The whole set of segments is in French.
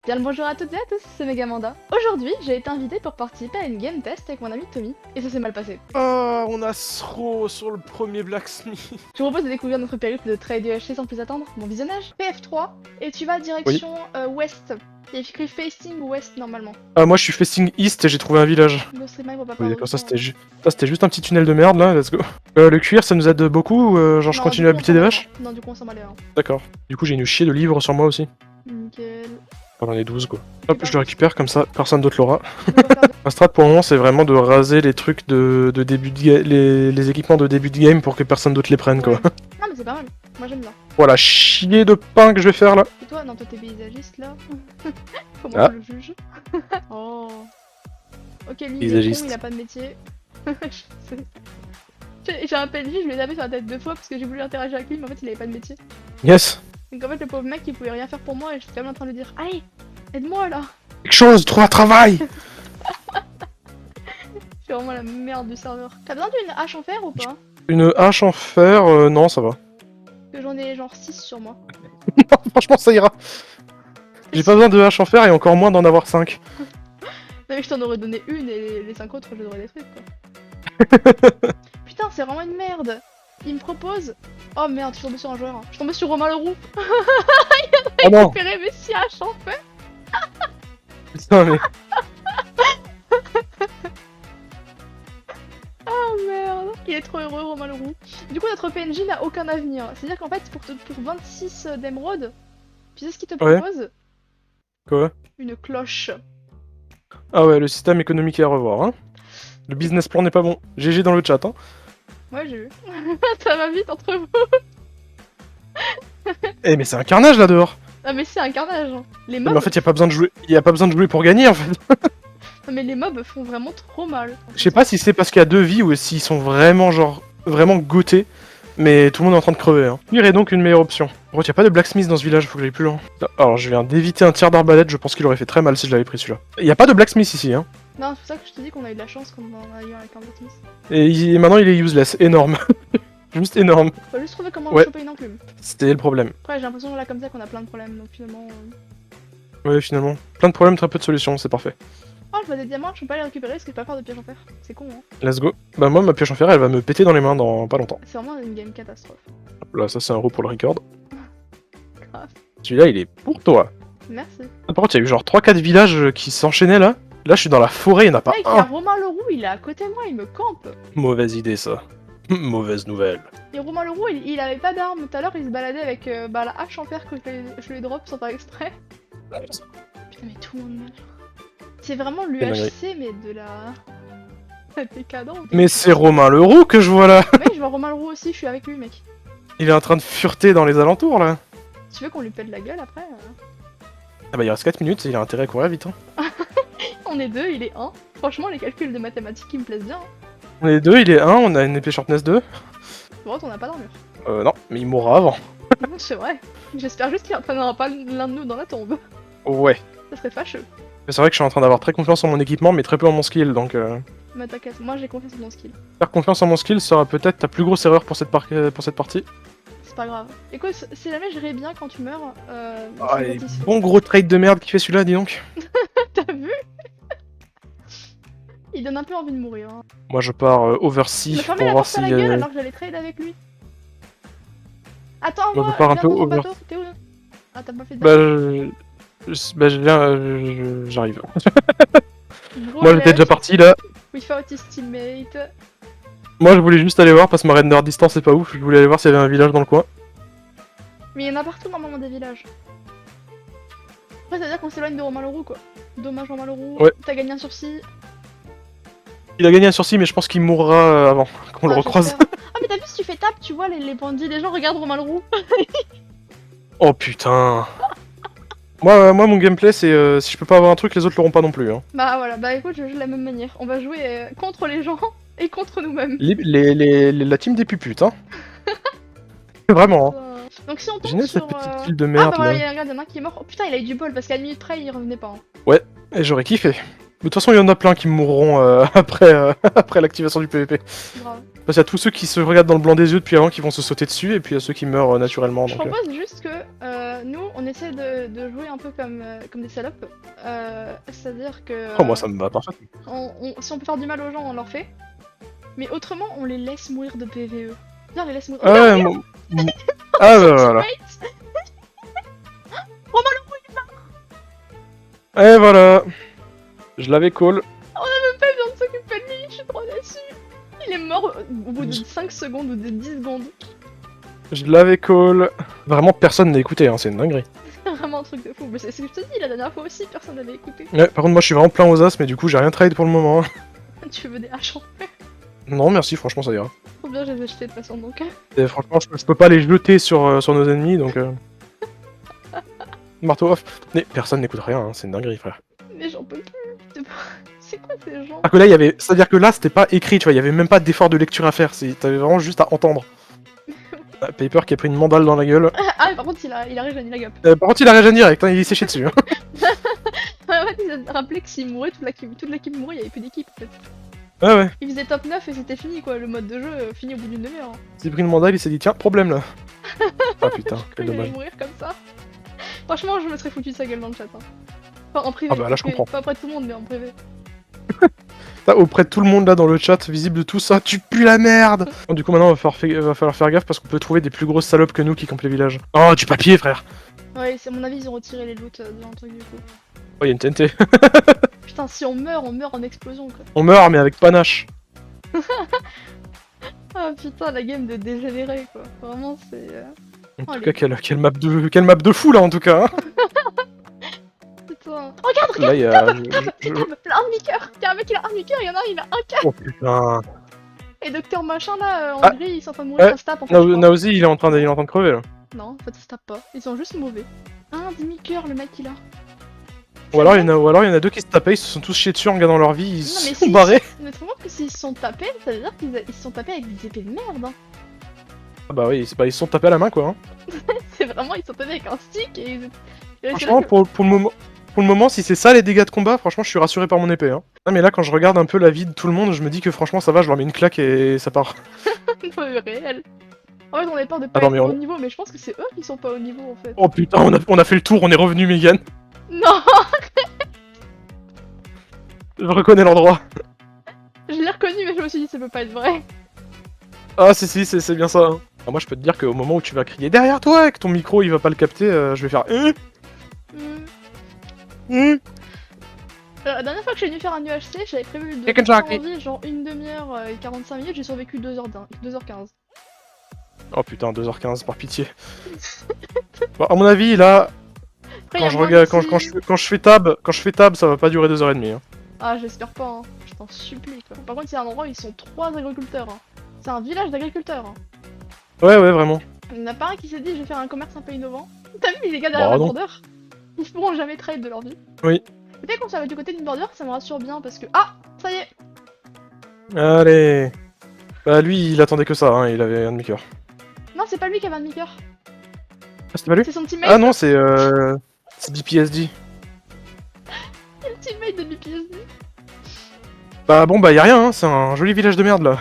Bien le bonjour à toutes et à tous, c'est Megamanda. Aujourd'hui, j'ai été invitée pour participer à une game test avec mon ami Tommy, et ça s'est mal passé. Oh, on a Sro sur le premier Blacksmith. Je vous propose de découvrir notre périple de trade UHC sans plus attendre, mon visionnage. PF3, et tu vas direction ouest. Il y a écrit facing ouest normalement. Ah, moi je suis facing east et j'ai trouvé un village. Le streamer va pas Oui, perdre d'accord, de ça temps. c'était juste un petit tunnel de merde là, let's go. Le cuir ça nous aide beaucoup ou genre je Non, continue à du coup, buter on des s'en vaches? va. Non, du coup on s'en va les D'accord. Du coup j'ai une chier de livres sur moi aussi. Nickel. J'en ai 12 quoi. Hop, je le récupère comme ça, personne d'autre l'aura. Je vais faire de- Ma strat pour le moment c'est vraiment de raser les trucs de début de les équipements de début de game pour que personne d'autre les prenne quoi. Ouais. Non mais c'est pas mal, moi j'aime bien. Voilà, chier de pain que je vais faire là. Et toi, non, toi t'es paysagiste là. Comment Ah. je le juge? Oh. Ok, lui il est con, Paysagiste. il a pas de métier. Je sais. J'ai un PNJ, je lui ai tapé sur la tête 2 fois parce que j'ai voulu interagir avec lui, mais en fait il avait pas de métier. Yes. Donc en fait le pauvre mec il pouvait rien faire pour moi et j'étais quand même en train de lui dire allez, aide-moi là. Quelque chose, trouve un travail. C'est vraiment la merde du serveur. T'as besoin d'une hache en fer ou pas? Une hache en fer, non ça va. Parce que j'en ai genre 6 sur moi. Franchement ça ira. J'ai pas besoin de hache en fer et encore moins d'en avoir 5. Non mais je t'en aurais donné une et les 5 autres je les aurais détruites quoi. Putain c'est vraiment une merde. Il me propose... Oh merde, je suis tombée sur un joueur. Je suis tombée sur Romain Leroux. Oh non. Récupérer mes 6 haches en fer. Putain mais... Oh merde. Il est trop heureux Romain Leroux. Du coup notre PNJ n'a aucun avenir. C'est-à-dire qu'en fait pour 26 d'émeraude, tu sais ce qu'il te Ouais. propose? Quoi? Une cloche. Ah ouais, le système économique est à revoir, hein. Le business plan n'est pas bon. GG dans le chat, hein. Ouais j'ai vu. Ça va vite entre vous. Eh mais c'est un carnage là dehors. Ah mais c'est un carnage. Hein. Les Mais mobs... en fait, y a pas besoin de jouer. Y a pas besoin de jouer pour gagner en fait. Non, mais les mobs font vraiment trop mal. Je sais pas si c'est parce qu'il y a 2 vies ou s'ils sont vraiment genre vraiment goûtés. Mais tout le monde est en train de crever, hein. Cuir est donc une meilleure option. En fait, y a pas de blacksmith dans ce village, faut que j'aille plus loin. Alors, je viens d'éviter un tir d'arbalète, je pense qu'il aurait fait très mal si je l'avais pris celui-là. Y a pas de blacksmith ici, hein. Non, c'est pour ça que je te dis qu'on a eu de la chance quand on a eu avec un Blacksmith. Et maintenant, il est useless, énorme. Juste énorme. Faut juste trouver comment Ouais. choper une enclume. C'était le problème. Après, j'ai l'impression là comme ça qu'on a plein de problèmes, donc finalement. Ouais, finalement. Plein de problèmes, très peu de solutions, c'est parfait. Oh, je vois des diamants, je peux pas les récupérer parce que je peux pas faire de piège en fer. C'est con, hein. Let's go. Bah moi, ma pioche en fer, elle va me péter dans les mains dans pas longtemps. C'est vraiment une game catastrophe. Là, ça c'est un roux pour le record. Grave. Celui-là, il est pour toi. Merci. Par contre, il y a eu genre 3-4 villages qui s'enchaînaient là. Là, je suis dans la forêt, il y en a pas Mec, il y a un. Romain Leroux, il est à côté de moi, il me campe. Mauvaise idée, ça. Mauvaise nouvelle. Et Romain Leroux, il avait pas d'arme. Tout à l'heure, il se baladait avec la hache en fer que je lui drop sans faire exprès. Putain, mais tout le monde meurt. C'est vraiment l'UHC, mais de la décadence. Mais c'est Romain Leroux que je vois là. Mec, je vois Romain Leroux aussi, je suis avec lui, mec. Il est en train de fureter dans les alentours là. Tu veux qu'on lui pète la gueule après Ah bah il reste 4 minutes, il a intérêt à courir vite. Hein. On est 2, il est 1. Franchement, les calculs de mathématiques, ils me plaisent bien. Hein. On est 2, il est 1, on a une épée shortness 2. Pour autre, on n'a pas d'armure. Non, mais il mourra avant. C'est vrai. J'espère juste qu'il entraînera pas l'un de nous dans la tombe. Ouais. Ça serait fâcheux. Mais c'est vrai que je suis en train d'avoir très confiance en mon équipement, mais très peu en mon skill, donc... Mais t'inquiète, moi j'ai confiance en ton skill. Faire confiance en mon skill sera peut-être ta plus grosse erreur pour cette partie. C'est pas grave. Écoute, si jamais j'irai bien quand tu meurs, je Ah, suis les satisfait. bon gros trade de merde qui fait celui-là, dis donc. T'as vu? Il donne un peu envie de mourir. Hein. Moi je pars Il oversea m'a fermé pour la voir porte à si... la gueule alors que j'allais trade avec lui. Attends, Moi, moi, je pars un viens peu dans ton over. bateau. T'es où? Ah, t'as pas fait de Bah, bateau. j'arrive. Gros Moi j'étais déjà lâche. parti là. Without his teammate. Moi je voulais juste aller voir parce que ma render distance c'est pas ouf. Je voulais aller voir s'il y avait un village dans le coin. Mais il y en a partout normalement des villages. Après, ça veut dire qu'on s'éloigne de Romain Leroux quoi. Dommage Romain Leroux. Ouais. T'as gagné un sursis. Il a gagné un sursis mais je pense qu'il mourra avant qu'on le Ah, recroise. j'espère. Ah, mais t'as vu si tu fais tap, tu vois les bandits, les gens regardent Romain Leroux. Oh putain. Moi mon gameplay c'est si je peux pas avoir un truc les autres l'auront pas non plus. Hein. Bah voilà, bah écoute, je joue de la même manière. On va jouer contre les gens et contre nous-mêmes. La team des puputes hein. Vraiment. Hein. Donc si on tombe Imaginez sur... cette petite île de Ah merde bah voilà, là. regarde, il y en a un qui est mort. Oh putain, il a eu du bol parce qu'à la minute près, il revenait pas. Hein. Et j'aurais kiffé. De toute façon il y en a plein qui mourront après, après l'activation du PVP. Grave. Parce qu'il y a tous ceux qui se regardent dans le blanc des yeux depuis avant qui vont se sauter dessus, et puis il y a ceux qui meurent naturellement. Je Donc, propose juste que nous, on essaie de jouer un peu comme des salopes. C'est-à-dire que Oh, moi ça me va parfait. si on peut faire du mal aux gens, on leur fait. Mais autrement, on les laisse mourir de PVE. Viens, on les laisse mourir. Ah ouais, ah bah voilà. Et voilà. Je l'avais call. On a même pas besoin de s'occuper de lui, je suis trop déçue. Il est mort au bout de 5 secondes ou de 10 secondes. Je l'avais call. Vraiment, personne n'a écouté, hein, c'est une dinguerie. C'est vraiment un truc de fou. Mais c'est ce que je te dis, la dernière fois aussi, personne n'avait écouté. Ouais, par contre, moi je suis vraiment plein aux as, mais du coup, j'ai rien trade pour le moment. Tu veux des haches en fer? Non, merci, franchement, ça ira. Trop bien, je les ai achetés de toute façon donc. Et franchement, je peux pas les jeter sur nos ennemis, donc. Marteau off. Mais personne n'écoute rien, hein, c'est une dinguerie, frère. Mais j'en peux plus. C'est quoi ces gens? Ah, que là, il y avait. C'est-à-dire que là, c'était pas écrit, tu vois, il y avait même pas d'effort de lecture à faire, t'avais vraiment juste à entendre. Ah, Paper qui a pris une mandale dans la gueule. Ah, mais par contre, il a régéné la gap. Par contre, il a régène direct, hein, il est séché dessus. Hein. En fait, il a rappelé que s'il mourait, toute l'équipe mourait, il y avait plus d'équipe en fait. Ouais, ouais. Il faisait top 9 et c'était fini quoi, le mode de jeu fini au bout d'une demi-heure. Il s'est pris une mandale, il s'est dit, tiens, problème là. Ah putain, quel Il allait dommage. mourir comme ça. Franchement, je me serais foutu de sa gueule dans le chat. Hein. Enfin, en privé. Ah bah là, je comprends. Pas auprès de tout le monde, mais en privé. Là, auprès de tout le monde là dans le chat, visible de tout ça, tu pues la merde. Bon, du coup, maintenant, va falloir faire gaffe parce qu'on peut trouver des plus grosses salopes que nous qui campent les villages. Oh, du papier, frère. Ouais, c'est à mon avis, ils ont retiré les loots dans le truc du coup. Oh, y'a une TNT. Putain, si on meurt en explosion quoi. On meurt, mais avec panache. Ah putain, la game de dégénéré quoi. Vraiment, c'est. En Oh, tout les- cas, quelle map de fou là, en tout cas. Hein. Putain. Regarde, Là, regarde, il y a. putain, il a un demi-cœur. Il y a un mec, il a un demi-cœur, il y en a un, il a un cœur. Oh putain. Et docteur machin là, en Ah. gris, ils sont en train de mourir, Ouais. ça se tape en fait. je crois. Naozi, il est en train de crever là. Non, en fait, ça se tape pas. Ils sont juste mauvais. Un demi-cœur, le mec il a. Ou alors il y en a deux qui se tapaient, ils se sont tous chiés dessus en regardant leur vie, ils Non, se mais sont si- barrés. Mais tu que s'ils se sont tapés, ça veut dire qu'ils se sont tapés avec des épées de merde. Hein. Ah bah oui, ils se sont tapés à la main quoi. Hein. C'est vraiment, ils se sont tapés avec un stick et ils. Et c'est là Franchement, que- pour le moment, si c'est ça les dégâts de combat, franchement, je suis rassuré par mon épée. Hein. Ah, mais là, quand je regarde un peu la vie de tout le monde, je me dis que franchement, ça va, je leur mets une claque et ça part. Non, réel. En fait, on avait peur de pas Attends, être mais au niveau, mais je pense que c'est eux qui sont pas au niveau en fait. Oh putain, on a fait le tour, on est revenu, Megan. Non, Je reconnais l'endroit. je l'ai reconnu, mais je me suis dit, ça peut pas être vrai. Ah, si, c'est bien ça. Hein. Alors, moi, je peux te dire qu'au moment où tu vas crier derrière toi et que ton micro il va pas le capter, je vais faire. Hmm. La dernière fois que je suis venu faire un UHC, j'avais prévu de Chicken faire en Jockey. vie genre une demi-heure et 45 minutes, j'ai survécu 2h15. Oh putain, 2h15, par pitié. Bon, à mon avis, là, Après, y a quand je, moins de regarde, petits- quand je fais tab, ça va pas durer 2h30. Hein. Ah, j'espère pas, hein. Je t'en supplie quoi. Par contre, il y a un endroit où ils sont 3 agriculteurs. Hein. C'est un village d'agriculteurs. Hein. Ouais, vraiment. Il n'y en a pas un qui s'est dit, je vais faire un commerce un peu innovant. T'as vu les gars derrière Bah, la non. border? Ils pourront jamais trade de leur vie. Oui. Peut-être qu'on s'en va du côté d'une border, ça me rassure bien parce que. Ah! Ça y est! Allez. Bah, lui, il attendait que ça, hein, il avait un demi-cœur. Non, c'est pas lui qui avait un demi-cœur. Ah, c'était pas lui? C'est son teammate. Ah non, c'est BPSD. Le teammate de BPSD. Bah bon, bah y'a rien, hein, c'est un joli village de merde là.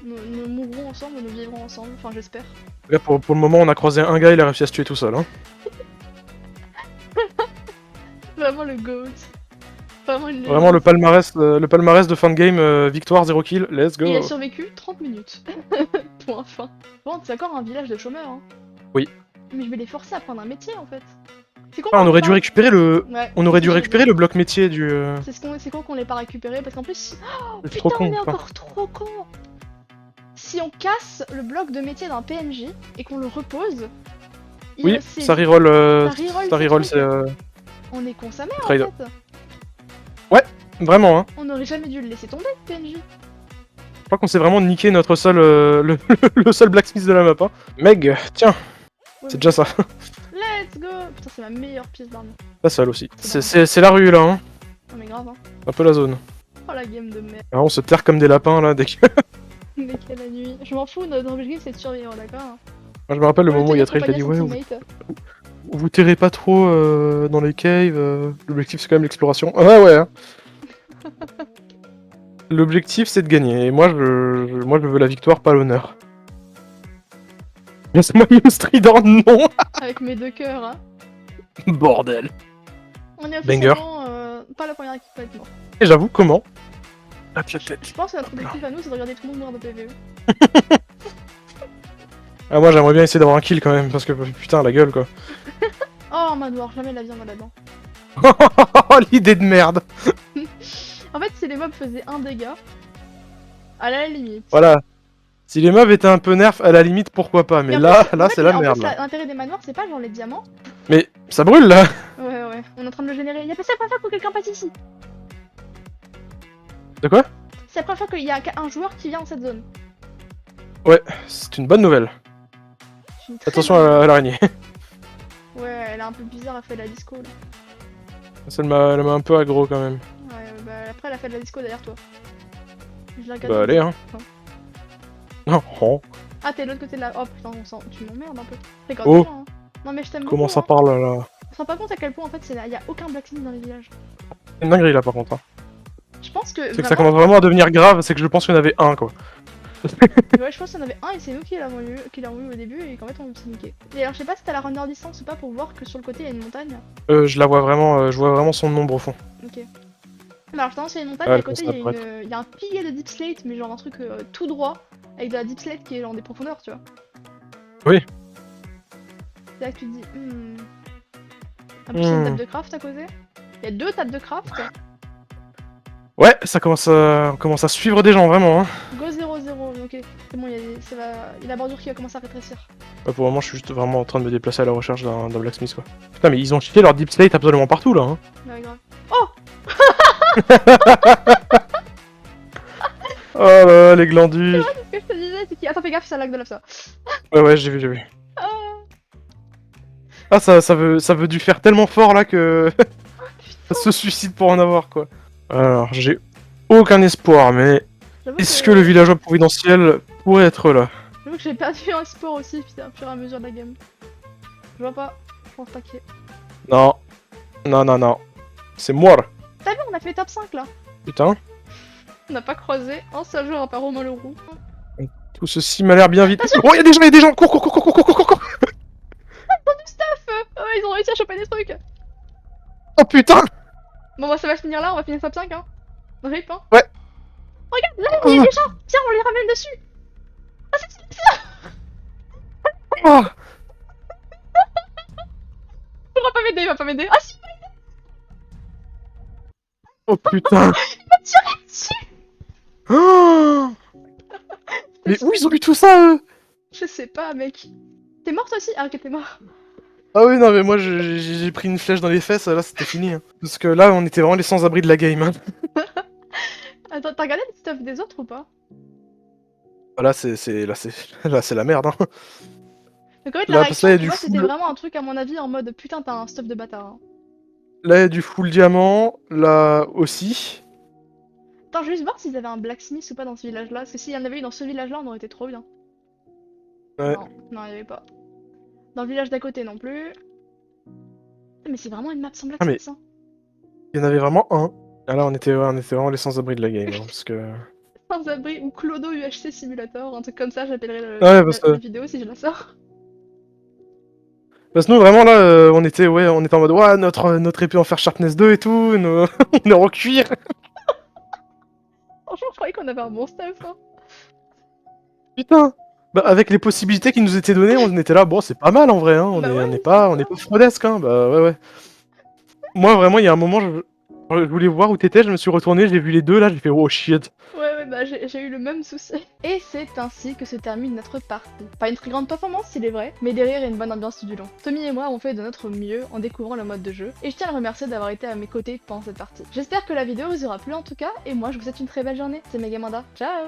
Nous mourrons ensemble, nous vivrons ensemble. Enfin, j'espère. Là, pour le moment, on a croisé un gars, il a réussi à se tuer tout seul. Hein. Vraiment le GOAT. Vraiment, une Vraiment le palmarès de fin de game, victoire, 0 kill, let's go. Il a survécu 30 minutes. Point fin. Bon, c'est encore un village de chômeurs. Hein. Oui. Mais je vais les forcer à prendre un métier en fait. C'est con Ah, on qu'on aurait les dû pas- récupérer le. Ouais, On aurait c'est dû ce que récupérer le bloc métier du. C'est con qu'on l'ait pas récupéré parce qu'en plus. Oh, C'est putain, trop con. on est putain. encore trop con. Si on casse le bloc de métier d'un PNJ et qu'on le repose. Oui, c'est- ça reroll. ça reroll Ça ce reroll, truc. c'est. On est con sa mère Trade. en fait. Vraiment, hein. On aurait jamais dû le laisser tomber, le PNJ. Je crois qu'on s'est vraiment niqué notre seul. Le seul blacksmith de la map. Hein. Meg, tiens, c'est déjà ça. Let's go. Putain, c'est ma meilleure pièce d'armure. La seule aussi. C'est la rue là, hein. Non mais grave, hein. Un peu la zone. Oh la game de merde. Alors, on se terre comme des lapins là dès que. Mais quelle nuit. Je m'en fous, notre objectif c'est de survivre, d'accord? Moi, je me rappelle le Ouais, moment où tenir Yatrel t'a dit compagnie à ouais, son teammate. vous terrez pas trop dans les caves, l'objectif c'est quand même l'exploration. Ah ouais, hein. L'objectif, c'est de gagner. Et moi, moi, je veux la victoire, pas l'honneur. Laisse-moi une strident, non. Avec mes 2 cœurs, hein. Bordel. On est Banger. officiellement pas la première équipe à être morte. Et j'avoue, comment? La tête. Je pense que notre objectif à nous, c'est de regarder tout le monde mourir de PvE. Ah, moi, j'aimerais bien essayer d'avoir un kill quand même, parce que putain, la gueule, quoi. Oh, manoir, jamais la vie en va là-dedans. L'idée de merde. En fait, si les mobs faisaient 1 dégât, à la limite. Voilà. Si les mobs étaient un peu nerfs, à la limite, pourquoi pas. Mais en là, plus- là, en fait, c'est la en merde, plus, là. l'intérêt des manoirs, c'est pas genre les diamants. Mais ça brûle, là. Ouais, ouais, on est en train de le générer. Y'a pas ça la première fois que quelqu'un passe ici. De quoi? C'est la première fois qu'il y a un joueur qui vient dans cette zone. Ouais, c'est une bonne nouvelle. C'est une très Attention bonne- à l'araignée. Ouais, elle est un peu bizarre, elle fait de la disco là. Ça elle m'a un peu aggro quand même. Ouais, bah après elle a fait de la disco derrière toi. Je la regarde. Bah allez, hein. Non. Oh. Ah, t'es de l'autre côté de la. Oh putain, tu m'emmerdes un peu. Fais Oh. hein. Non mais je t'aime Comment beaucoup, ça hein. parle là? On se rend pas compte à quel point en fait y a aucun blacksmith dans les villages. C'est une dinguerie là par contre. Hein. Je pense que. C'est que ça commence vraiment à devenir grave, c'est que je pense qu'il y en avait un quoi. Ouais, je pense qu'il y en avait un et c'est nous qui l'avons eu au début et qu'en fait on s'est niqué. Et alors je sais pas si t'as la runner distance ou pas pour voir que sur le côté il y a une montagne. Je la vois vraiment, je vois vraiment son ombre au fond. Ok. Mais alors je il y a une montagne Ah, et à elle côté commence à il y a un pilier de deep slate mais genre un truc tout droit avec de la deep slate qui est genre des profondeurs tu vois. Oui. C'est là que tu te dis En plus il y a une table de craft à côté. Il y a 2 tables de craft. Ouais, ça commence à, on commence à suivre des gens vraiment. Hein. Go 0-0, ok. C'est bon, il y a la bordure qui va commencer à rétrécir. Ouais, pour le moment, je suis juste vraiment en train de me déplacer à la recherche d'un blacksmith quoi. Putain, mais ils ont chié leur deep slate absolument partout là. Hein. Ouais, grave. Oh Oh là là, les glandus. Ce que je te disais, c'est qu'il. Attends, fais gaffe, ça lag de là ça. Ouais, j'ai vu, j'ai vu. Ah. Ah, ça veut du faire tellement fort là que ça se suicide pour en avoir quoi. Alors, j'ai aucun espoir, mais J'avoue est-ce que le villageois providentiel pourrait être là? J'avoue que j'ai perdu un sport aussi, putain, au fur et à mesure de la game. Je vois pas, je pense pas qu'il y ait. Non. Non, non, non. C'est mort. T'as vu, on a fait top 5 là. Putain. On n'a pas croisé un seul joueur à part Romain Leroux. Tout ceci m'a l'air bien vite. Oh, y'a des gens, Cours, cours, cours, cours, cours, cours, cours. Oh, ils ont réussi à choper des trucs. Oh putain. Bon, bah ça va se finir là, on va finir top 5 hein. Rip hein. Ouais. Regarde, là, il y a des gens. Tiens, on les ramène dessus. Ah, c'est ça. Oh. Il va pas m'aider, il va pas m'aider. Ah si, Oh putain. il m'a tiré dessus. Oh. Mais où ils ont eu tout ça eux? Je sais pas, mec. T'es mort toi aussi? Ah, ok, t'es mort. Ah oui, non mais moi j'ai pris une flèche dans les fesses, là c'était fini. Hein. Parce que là on était vraiment les sans-abri de la game. Hein. Attends, t'as regardé le stuff des autres ou pas? Là c'est la merde. Hein. Donc en fait, Là, la parce que là, réaction, y a tu du vois, c'était full- vraiment un truc à mon avis en mode putain, t'as un stuff de bâtard. Hein. Là il y a du full diamant, là aussi. Attends, je vais juste voir s'ils avaient un blacksmith ou pas dans ce village-là. Parce que s'il y en avait eu dans ce village-là, on aurait été trop bien. Ouais. Non, non, il y avait pas. Dans le village d'à côté non plus. Mais c'est vraiment une map sans blacksmith. Hein. Il y en avait vraiment un. Ah là on était vraiment les sans-abri de la game. Hein, parce que... Sans abri ou Clodo UHC Simulator, un truc comme ça, j'appellerai Ouais, parce que- la vidéo si je la sors. Parce que nous vraiment là on était en mode ouais notre épée en fer sharpness 2 et tout, on est en cuir. Franchement, je croyais qu'on avait un bon stuff. Hein. Putain. Bah avec les possibilités qui nous étaient données, on était là, bon c'est pas mal en vrai, hein. Bah ouais, on est pas fraudesque, hein. Bah ouais. Moi vraiment il y a un moment je voulais voir où t'étais, je me suis retourné, j'ai vu les deux là, j'ai fait oh shit. Ouais, bah j'ai eu le même souci. Et c'est ainsi que se termine notre partie. Pas une très grande performance s'il est vrai, mais derrière une bonne ambiance tout du long. Tommy et moi avons fait de notre mieux en découvrant le mode de jeu, et je tiens à le remercier d'avoir été à mes côtés pendant cette partie. J'espère que la vidéo vous aura plu en tout cas, et moi je vous souhaite une très belle journée. C'est Megamanda, ciao.